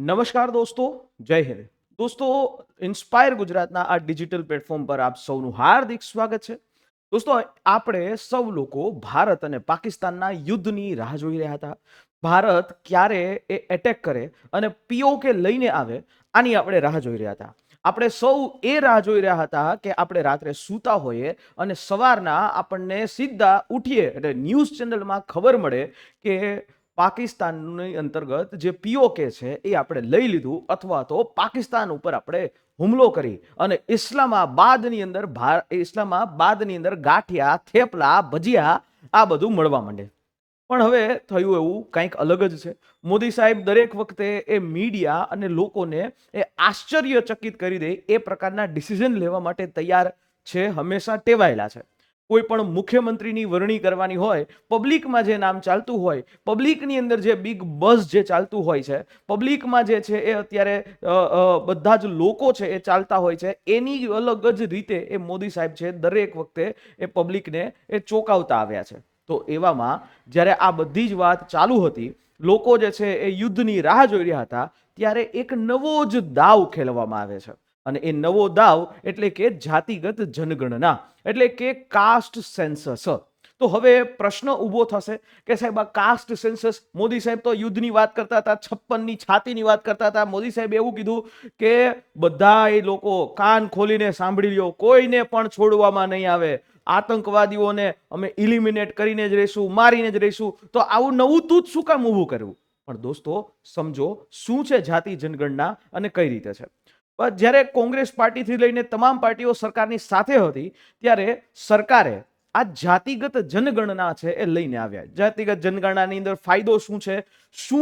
નમસ્કાર દોસ્તો, જય હિન્દ. દોસ્તો, ઇન્સ્પાયર ગુજરાતના આ ડિજિટલ પ્લેટફોર્મ પર આપ સૌનું હાર્દિક સ્વાગત છે. દોસ્તો, આપણે સૌ લોકો ભારત અને પાકિસ્તાનના યુદ્ધની રાહ જોઈ રહ્યા હતા. ભારત ક્યારે એ એટેક કરે અને પીઓકે લઈને આવે, આની આપણે રાહ જોઈ રહ્યા હતા. આપણે સૌ એ રાહ જોઈ રહ્યા હતા કે આપણે રાત્રે સૂતા હોઈએ અને સવારના આપણને સીધા ઉઠીએ એટલે ન્યૂઝ ચેનલમાં ખબર મળે કે પાકિસ્તાનની અંતર્ગત જે પીઓકે છે એ આપણે લઈ લીધું, અથવા તો પાકિસ્તાન ઉપર આપણે હુમલો કરી અને ઇસ્લામાબાદની અંદર ગાંઠિયા, થેપલા, ભજીયા આ બધું મળવા માંડે. પણ હવે થયું એવું કંઈક અલગ જ છે. મોદી સાહેબ દરેક વખતે એ મીડિયા અને લોકોને એ આશ્ચર્યચકિત કરી દે એ પ્રકારના ડિસિઝન લેવા માટે તૈયાર છે, હંમેશા ટેવાયેલા છે. કોઈ પણ મુખ્યમંત્રીની વરણી કરવાની હોય, પબ્લિકમાં જે નામ ચાલતું હોય, પબ્લિકની અંદર જે બિગ બઝ જે ચાલતું હોય છે, પબ્લિકમાં જે છે એ અત્યારે બધા જ લોકો છે એ ચાલતા હોય છે, એની અલગ જ રીતે એ મોદી સાહેબ છે દરેક વખતે એ પબ્લિકને એ ચોંકાવતા આવ્યા છે. તો એવામાં જ્યારે આ બધી જ વાત ચાલુ હતી, લોકો જે છે એ યુદ્ધની રાહ જોઈ રહ્યા હતા, ત્યારે એક નવો જ દાવ ખેલવામાં આવે છે. અને એ નવો દાવ એટલે કે જાતિગત જનગણના, એટલે કે કાસ્ટ સેન્સસ. તો હવે પ્રશ્ન ઊભો થશે કે સાહેબ, આ કાસ્ટ સેન્સસ, મોદી સાહેબ તો યુદ્ધની વાત કરતા હતા, 56ની છાતીની વાત કરતા હતા. મોદી સાહેબ એવું કીધું કે બધા એ લોકો કાન ખોલીને સાંભળી લ્યો, કોઈને પણ છોડવામાં નહીં આવે, આતંકવાદીઓને અમે ઇલિમિનેટ કરીને જ રહીશું, મારીને જ રહીશું. તો આવું નવું તૂત શું કામ ઊભું કરવું? પણ દોસ્તો સમજો, શું છે જાતિ જનગણના અને કઈ રીતે છે. જ્યારે કોંગ્રેસ પાર્ટીથી લઈને તમામ પાર્ટીઓ સરકારની સાથે હતી, ત્યારે સરકારે આ જાતિગત જનગણના છે એ લઈને આવ્યા. જાતિગત જનગણનાની અંદર ફાયદો શું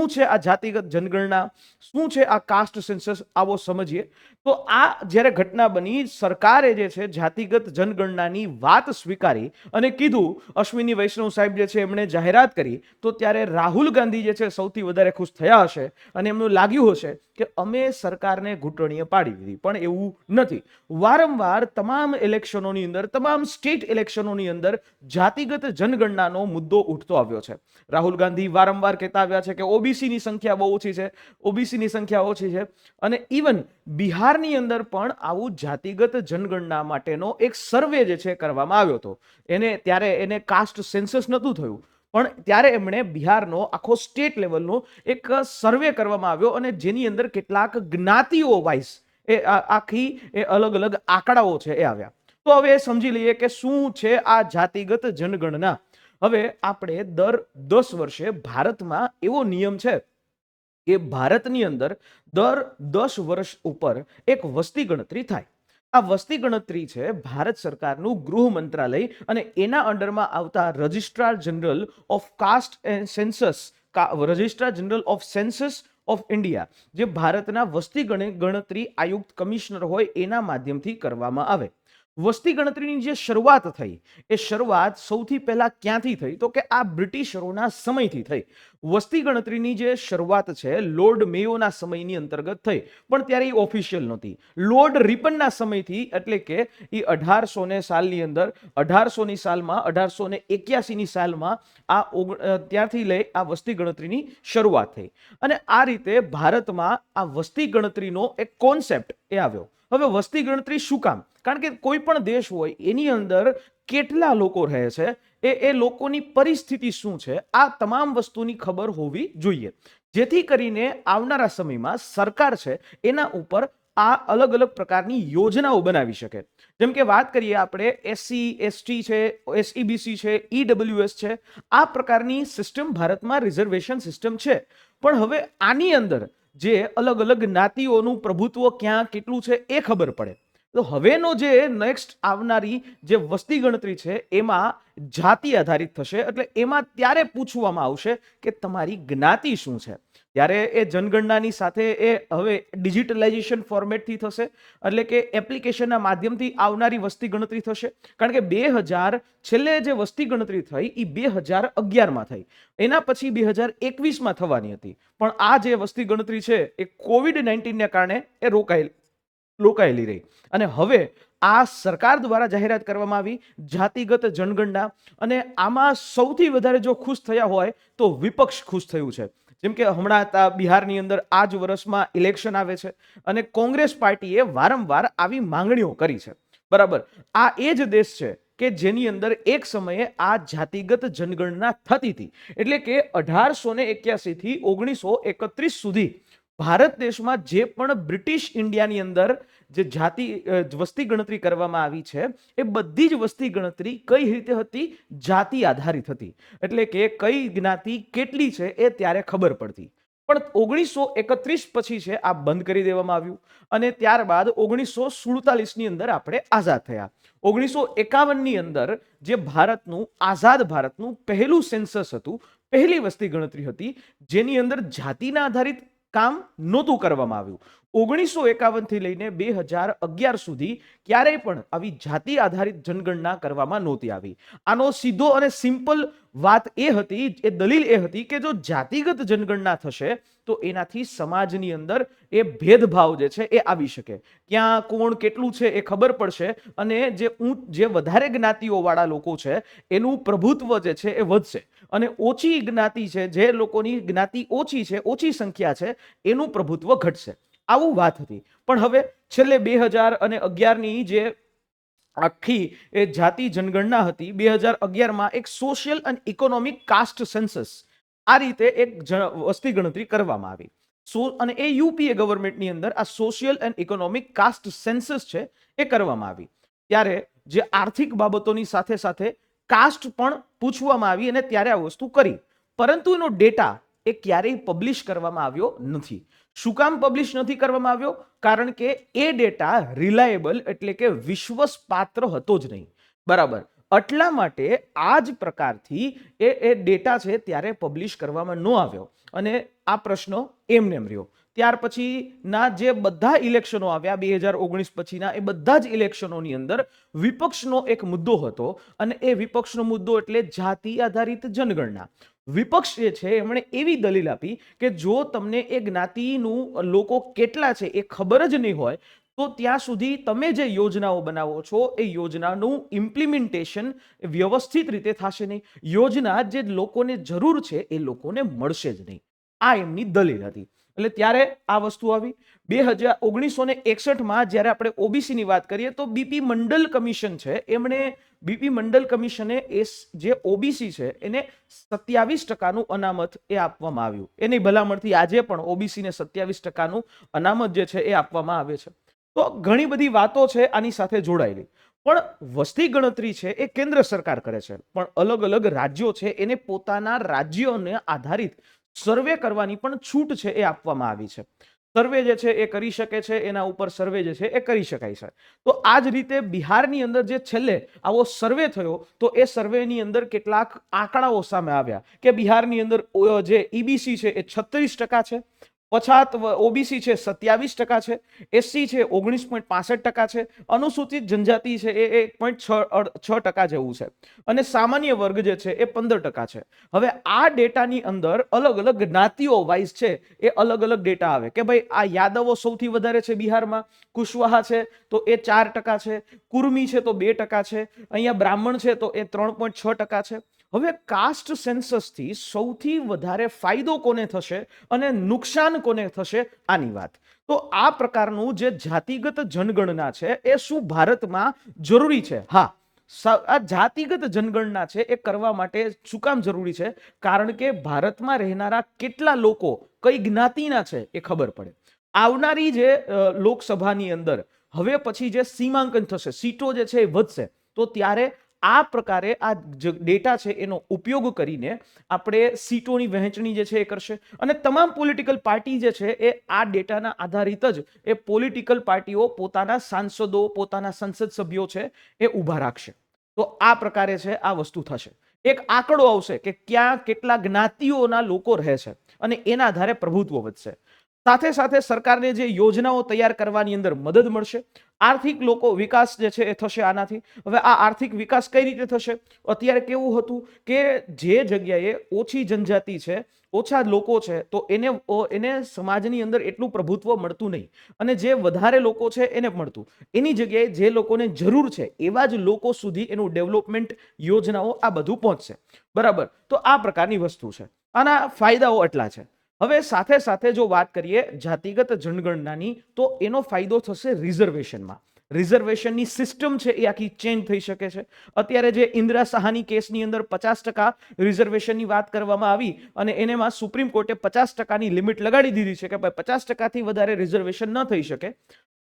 છે આ જાતિગત જનગણના, શું છે આ કાસ્ટ સેન્સસ, આવો સમજીએ. તો આ જ્યારે ઘટના બની, સરકારે જે છે જાતિગત જનગણનાની વાત સ્વીકારી અને કીધું, અશ્વિની વૈષ્ણવ સાહેબ જે છે એમણે જાહેરાત કરી, તો ત્યારે રાહુલ ગાંધી જે છે સૌથી વધારે ખુશ થયા હશે અને એમનું લાગ્યું હશે કે અમે સરકારને ઘૂંટણીએ પાડી દીધી. પણ એવું નથી. વારંવાર તમામ ઇલેક્શનોની અંદર, તમામ સ્ટેટ ઇલેક્શનોની અંદર જાતિગત જનગણનાનો મુદ્દો ઉઠતો આવ્યો છે. રાહુલ ગાંધી વારંવાર કહેતા આવ્યા છે કે ઓબીસીની સંખ્યા બહુ ઓછી છે, ઓબીસીની સંખ્યા ઓછી છે. અને ઇવન બિહારની અંદર પણ આવું જાતિગત જનગણના માટેનો એક સર્વે જે છે કરવામાં આવ્યો હતો. ત્યારે એને કાસ્ટ સેન્સસ નહોતું થયું, પણ ત્યારે એમણે બિહારનો આખો સ્ટેટ લેવલનો એક સર્વે કરવામાં આવ્યો અને જેની અંદર કેટલાક જ્ઞાતિઓ વાઇઝ એ આખી એ અલગ અલગ આંકડાઓ છે એ આવ્યા. તો હવે સમજી લઈએ કે શું છે આ જાતિગત જનગણના. હવે આપણે દર 10 વર્ષે ભારતમાં એવો નિયમ છે કે ભારતની અંદર દર 10 વર્ષ ઉપર એક વસ્તી ગણતરી થાય. આ વસ્તી ગણતરી છે ભારત સરકારનું ગૃહ મંત્રાલય અને એના અંડરમાં આવતા registrar general of cast and census, registrar general of census of India, જે ભારતના વસ્તી ગણતરી આયુક્ત કમિશનર હોય એના માધ્યમથી કરવામાં આવે. વસ્તી ગણતરીની જે શરૂઆત થઈ, એ શરૂઆત સૌથી પહેલા ક્યાંથી થઈ? તો કે આ બ્રિટિશરોના સમયથી થઈ. વસ્તી ગણતરીની જે શરૂઆત છે લોર્ડ મેયોના સમયની અંતર્ગત થઈ, પણ ત્યારે એ ઓફિશિયલ નહોતી. લોર્ડ રિપનના સમયથી, એટલે કે એ 1800 સાલની અંદર, 1800ની સાલમાં, 1881ની સાલમાં ત્યારથી લઈ આ વસ્તી ગણતરીની શરૂઆત થઈ. અને આ રીતે ભારતમાં આ વસ્તી ગણતરીનો એક કોન્સેપ્ટ એ આવ્યો. હવે વસ્તી ગણતરી શું કામ? કારણ કે કોઈ પણ દેશ હોય એની અંદર કેટલા લોકો રહે છે, એ લોકોની પરિસ્થિતિ શું છે, આ તમામ વસ્તુની ખબર હોવી જોઈએ, જેથી કરીને આવનારા સમયમાં સરકાર છે એના ઉપર આ અલગ અલગ પ્રકારની યોજનાઓ બનાવી શકે. જેમ કે વાત કરીએ આપણે એસસી એસટી છે, એસઈબીસી છે, ઈડબ્લ્યુએસ છે, આ પ્રકારની સિસ્ટમ ભારતમાં રિઝર્વેશન સિસ્ટમ છે. પણ હવે આની અંદર જે અલગ અલગ જ્ઞાતિઓનું પ્રભુત્વ ક્યાં કેટલું છે એ ખબર પડે. તો હવેનો જે નેક્સ્ટ આવનારી જે વસ્તી ગણતરી છે એમાં જાતિ આધારિત થશે. એટલે એમાં ત્યારે પૂછવામાં આવશે કે તમારી જ્ઞાતિ શું છે. ત્યારે એ જનગણનાની સાથે એ હવે ડિજિટલાઇઝેશન ફોર્મેટથી થશે, એટલે કે એપ્લિકેશનના માધ્યમથી આવનારી વસ્તી ગણતરી થશે. કારણ કે 2000 છેલ્લે જે વસ્તી ગણતરી થઈ એ 2011માં થઈ, એના પછી 2021માં થવાની હતી. પણ આ જે વસ્તી ગણતરી છે એ COVID-19ને કારણે એ રોકાયેલી રહી. અને હવે આ સરકાર દ્વારા જાહેરાત કરવામાં આવી જાતિગત જનગણના, અને આમાં સૌથી વધારે જો ખુશ થયા હોય તો વિપક્ષ ખુશ થયું છે. જેમ કે હમણાં બિહારની અંદર આ જ વર્ષમાં ઇલેક્શન આવે છે અને કોંગ્રેસ પાર્ટીએ વારંવાર આવી માંગણીઓ કરી છે. બરાબર, આ એ જ દેશ છે કે જેની અંદર એક સમયે આ જાતિગત જનગણના થતી હતી. એટલે કે 1881 થી 1931 સુધી ભારત દેશમાં જે પણ બ્રિટિશ ઇન્ડિયાની અંદર જે વસ્તી ગણતરી કરવામાં આવી છે એ બધી જ વસ્તી ગણતરી કઈ રીતે હતી? જાતિ આધારિત હતી. એટલે કે કઈ જ્ઞાતિ કેટલી છે એ ત્યારે ખબર પડતી. પણ 1931 પછી છે આ બંધ કરી દેવામાં આવ્યું અને ત્યારબાદ 1947 ની અંદર આપણે આઝાદ થયા. 1951 ની અંદર જે ભારતનું આઝાદ ભારતનું પહેલું સેન્સસ હતું, પહેલી વસ્તી ગણતરી હતી, જેની અંદર જાતિના આધારિત કામ નહોતું કરવામાં આવ્યું. 1951 થી લઈને 2011 સુધી ક્યારેય પણ આવી જાતિ આધારિત જનગણના કરવામાં નહોતી આવી. આનો સીધો અને સિમ્પલ વાત એ હતી, એ દલીલ એ હતી કે જો જાતિગત જનગણના થશે તો એનાથી સમાજની અંદર એ ભેદભાવ જે છે એ આવી શકે, ક્યાં કોણ કેટલું છે એ ખબર પડશે અને જે વધારે જ્ઞાતિઓ વાળા લોકો છે એનું પ્રભુત્વ જે છે એ વધશે અને ઓછી જ્ઞાતિ છે, જે લોકોની જ્ઞાતિ ઓછી છે, ઓછી સંખ્યા છે, એનું પ્રભુત્વ ઘટશે. આવું વાત હતી. પણ હવે છેલ્લે 2011 ની જે આખી એ જાતિ જનગણના હતી, 2011માં એક સોશિયલ અને ઇકોનોમિક કાસ્ટ સેન્સસ આ રીતે એક વસ્તી ગણતરી કરવામાં આવી. અને એ યુપીએ ગવર્મેન્ટની અંદર આ social and economic caste census છે એ કરવામાં આવી. ત્યારે જે આર્થિક બાબતોની સાથે સાથે કાસ્ટ પણ પૂછવામાં આવી અને ત્યારે આ વસ્તુ કરી. પરંતુ એનો ડેટા એ ક્યારેય પબ્લિશ કરવામાં આવ્યો નથી. શું કામ પબ્લિશ નથી કરવામાં આવ્યો? કારણ કે એ ડેટા રિલાયેબલ એટલે કે વિશ્વાસપાત્ર હતો જ નહીં. બરાબર, એટલા માટે આ જ પ્રકારથી એ ડેટા છે ત્યારે પબ્લિશ કરવામાં ન આવ્યો અને આ પ્રશ્ન એમને રહ્યો. ત્યાર પછીના જે બધા ઇલેક્શનો આવ્યા 2019 પછીના, એ બધા જ ઇલેક્શનોની અંદર વિપક્ષનો એક મુદ્દો હતો અને એ વિપક્ષનો મુદ્દો એટલે જાતિ આધારિત જનગણના. વિપક્ષ જે છે એમણે એવી દલીલ આપી કે જો તમને એ જ્ઞાતિનું લોકો કેટલા છે એ ખબર જ નહીં હોય તો ત્યાં સુધી તમે જે યોજનાઓ બનાવો છો એ યોજનાનું ઇમ્પ્લિમેન્ટેશન વ્યવસ્થિત રીતે થશે નહીં. યોજના જે લોકોને જરૂર છે એ લોકોને મળશે જ નહીં. આ એમની દલીલ હતી. એટલે ત્યારે આ વસ્તુ આવી. 1961માં જ્યારે આપણે ઓબીસીની વાત કરીએ તો બીપી મંડલ કમિશન છે, એમણે બીપી મંડલ કમિશને એ જે ઓબીસી છે એને 27% અનામત એ આપવામાં આવ્યું. એની ભલામણથી આજે પણ ઓબીસીને 27% અનામત જે છે એ આપવામાં આવે છે. તો ઘણી બધી વાતો છે આની સાથે જોડાયેલી. પણ વસ્તી ગણતરી છે એ કેન્દ્ર સરકાર કરે છે, પણ અલગ અલગ રાજ્યો છે એને પોતાના રાજ્યોને આધારિત સર્વે કરવાની પણ છૂટ છે એ આપવામાં આવી છે. સર્વે જે છે એ કરી શકે છે, એના ઉપર સર્વે જે છે એ કરી શકાય છે. તો આ જ રીતે બિહારની અંદર જે છેલ્લે આવો સર્વે થયો તો એ સર્વેની અંદર કેટલાક આંકડાઓ સામે આવ્યા કે બિહારની અંદર જે ઈબીસી છે એ 36% છે, પછાત ઓબીસી છે 27% છે, એસસી છે 19.65% છે, અનુસૂચિત જનજાતિ છે એ 1.6% જેવું છે અને સામાન્ય વર્ગ જે છે એ 15% છે. હવે આ ડેટાની અંદર અલગ અલગ જ્ઞાતિઓ વાઇઝ છે એ અલગ અલગ ડેટા આવે કે ભાઈ આ યાદવો સૌથી વધારે છે બિહારમાં, કુશવાહા છે તો એ 4% છે, કુર્મી છે તો 2% છે, અહીંયા બ્રાહ્મણ છે તો એ 3.6% છે. હવે કાસ્ટ સેન્સસથી સૌથી વધારે ફાયદો કોને થશે અને નુકસાન કોને થશે આની વાત. તો આ પ્રકારનું જે જાતિગત જનગણના છે એ શું ભારતમાં જરૂરી છે? હા, આ જાતિગત જનગણના છે એ કરવા માટે શું કામ જરૂરી છે? કારણ કે ભારતમાં રહેનારા કેટલા લોકો કઈ જ્ઞાતિના છે એ ખબર પડે. આવનારી જે લોકસભાની અંદર હવે પછી જે સીમાંકન થશે, સીટો જે છે એ વધશે, તો ત્યારે આ પ્રકારે આ ડેટા છે એનો ઉપયોગ કરીને આપણે સીટોની વહેંચણી જે છે એ કરશે અને તમામ પોલિટિકલ પાર્ટી જે છે એ આ ડેટાના આધારિત જ એ પોલિટિકલ પાર્ટીઓ પોતાના સાંસદો, પોતાના સંસદ સભ્યો છે એ ઊભા રાખશે. તો આ પ્રકારે છે આ વસ્તુ થશે. એક આંકડો આવશે કે ક્યાં કેટલા જ્ઞાતિઓના લોકો રહે છે અને એના આધારે પ્રભુત્વ વધશે. સાથે સાથે સરકારને જે યોજનાઓ તૈયાર કરવાની અંદર મદદ મળશે, આર્થિક લોકો વિકાસ જે છે એ થશે આનાથી. હવે આ આર્થિક વિકાસ કઈ રીતે થશે? અત્યારે કેવું હતું કે જે જગ્યાએ ઓછી જનજાતિ છે, ઓછા લોકો છે, તો એને સમાજની અંદર એટલું પ્રભુત્વ મળતું નહીં, અને જે વધારે લોકો છે એને મળતું. એની જગ્યાએ જે લોકોને જરૂર છે એવા જ લોકો સુધી એનું ડેવલપમેન્ટ યોજનાઓ આ બધું પહોંચશે. બરાબર, તો આ પ્રકારની વસ્તુ છે. આના ફાયદાઓ એટલા છે. હવે સાથે સાથે જો વાત કરીએ જાતિગત જનગણનાની, તો એનો ફાયદો થશે રિઝર્વેશનમાં. રિઝર્વેશનની સિસ્ટમ છે એ આખી ચેન્જ થઈ શકે છે. અત્યારે જે ઇન્દિરા સાહાની કેસની અંદર 50% રિઝર્વેશનની વાત કરવામાં આવી, અને એનેમાં સુપ્રીમ કોર્ટે 50%ની લિમિટ લગાડી દીધી છે કે ભાઈ 50%થી વધારે રિઝર્વેશન ન થઈ શકે.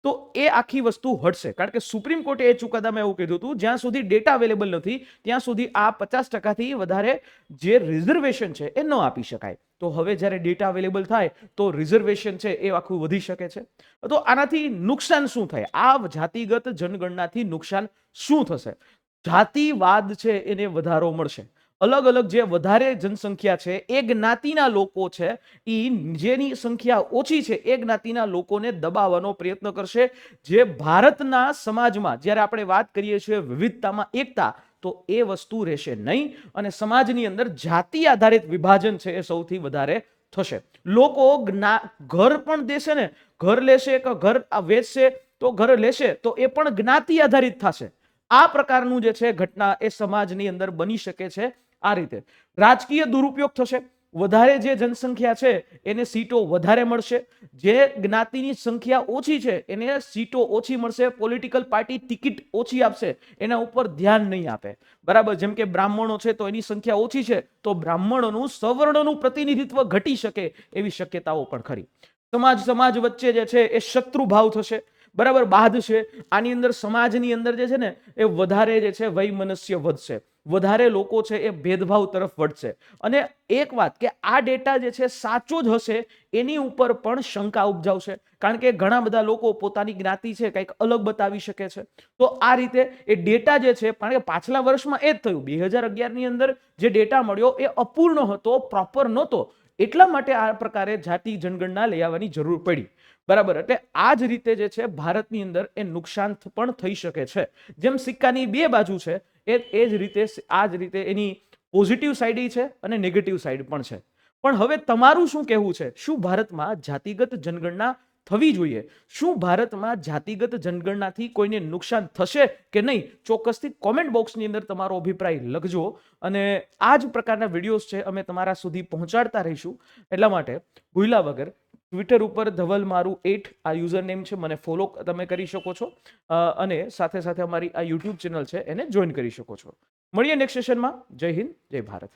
તો એ આખી વસ્તુ હટશે, કારણ કે સુપ્રીમ કોર્ટે એ ચુકાદામાં એવું કીધું હતું જ્યાં સુધી ડેટા અવેલેબલ નથી ત્યાં સુધી આ 50%થી વધારે જે રિઝર્વેશન છે એ ન આપી શકાય. તો હવે જ્યારે ડેટા અવેલેબલ થાય તો રિઝર્વેશન છે એ આખું વધી શકે છે. તો આનાથી નુકસાન શું થાય? આ જાતિગત જનગણનાથી નુકસાન શું થશે? જાતિવાદ છે એને વધારો મળશે. અલગ અલગ જે વધારે જનસંખ્યા છે એ જ્ઞાતિના લોકો છે, એ જેની સંખ્યા ઓછી છે એ જ્ઞાતિના લોકોને દબાવવાનો પ્રયત્ન કરશે. જે ભારતના સમાજમાં જ્યારે આપણે વાત કરીએ છીએ વિવિધતામાં એકતા, તો એ વસ્તુ રહેશે નહીં, અને સમાજની અંદર જાતિ આધારિત વિભાજન છે એ સૌથી વધારે થશે. લોકો ઘર પણ દેશે ને, ઘર લેશે કે ઘર વેચશે, તો ઘર લેશે તો એ પણ જ્ઞાતિ આધારિત થશે. આ પ્રકારનું જે છે ઘટના એ સમાજની અંદર બની શકે છે. આ રીતે રાજકીય દુરુપયોગ થશે. વધારે જે જનસંખ્યા છે એને સીટો વધારે મળશે, જે જ્ઞાતિની સંખ્યા ઓછી છે એને સીટો ઓછી મળશે. પોલિટિકલ પાર્ટી ટિકિટ ઓછી આપશે, એના ઉપર ધ્યાન નહીં આપે. બરાબર, જેમ કે બ્રાહ્મણો છે તો એની સંખ્યા ઓછી છે, તો બ્રાહ્મણોનું સવર્ણનું પ્રતિનિધિત્વ ઘટી શકે એવી શક્યતાઓ પણ ખરી. સમાજ વચ્ચે જે છે એ શત્રુભાવ થશે. બરાબર, બાદ છે. આની અંદર સમાજની અંદર જે છે ને એ વધારે જે છે વૈમનસ્ય વધશે, વધારે લોકો છે એ ભેદભાવ તરફ વળશે. અને એક વાત કે આ ડેટા જે છે સાચો જ હશે એની ઉપર પણ શંકા ઉપજાવશે, કારણ કે ઘણા બધા લોકો પોતાની જ્ઞાતિ છે કંઈક અલગ બતાવી શકે છે. તો આ રીતે એ ડેટા જે છે, કારણ કે પાછલા વર્ષમાં એ જ થયું, 2011ની અંદર જે ડેટા મળ્યો એ અપૂર્ણ હતો, પ્રોપર નહોતો. એટલા માટે આ પ્રકારે જાતિ જનગણના લઈ આવવાની જરૂર પડી. બરાબર, એટલે આ જ રીતે જે છે ભારતની અંદર એ નુકસાન પણ થઈ શકે છે. જેમ સિક્કાની બે બાજુ છે એ જ રીતે આ જ રીતે એની પોઝિટિવ સાઈડ છે અને નેગેટિવ સાઈડ પણ છે. પણ હવે તમારું શું કહેવું છે? શું ભારતમાં જાતિગત જનગણના થવી જોઈએ? શું ભારતમાં જાતિગત જનગણનાથી કોઈને નુકસાન થશે કે નહીં? ચોક્કસથી કોમેન્ટ બોક્સની અંદર તમારો અભિપ્રાય લખજો. અને આ જ પ્રકારના વિડીયોઝ છે અમે તમારા સુધી પહોંચાડતા રહીશું. એટલા માટે ભૂલ્યા વગર ટ્વિટર ઉપર ધવલ મારું 8 આ યુઝર નેમ છે, મને ફોલો તમે કરી શકો છો. અને સાથે સાથે અમારી આ યુટ્યુબ ચેનલ છે એને જોઈન કરી શકો છો. મળીએ નેક્સ્ટ સેશનમાં. જય હિન્દ, જય ભારત.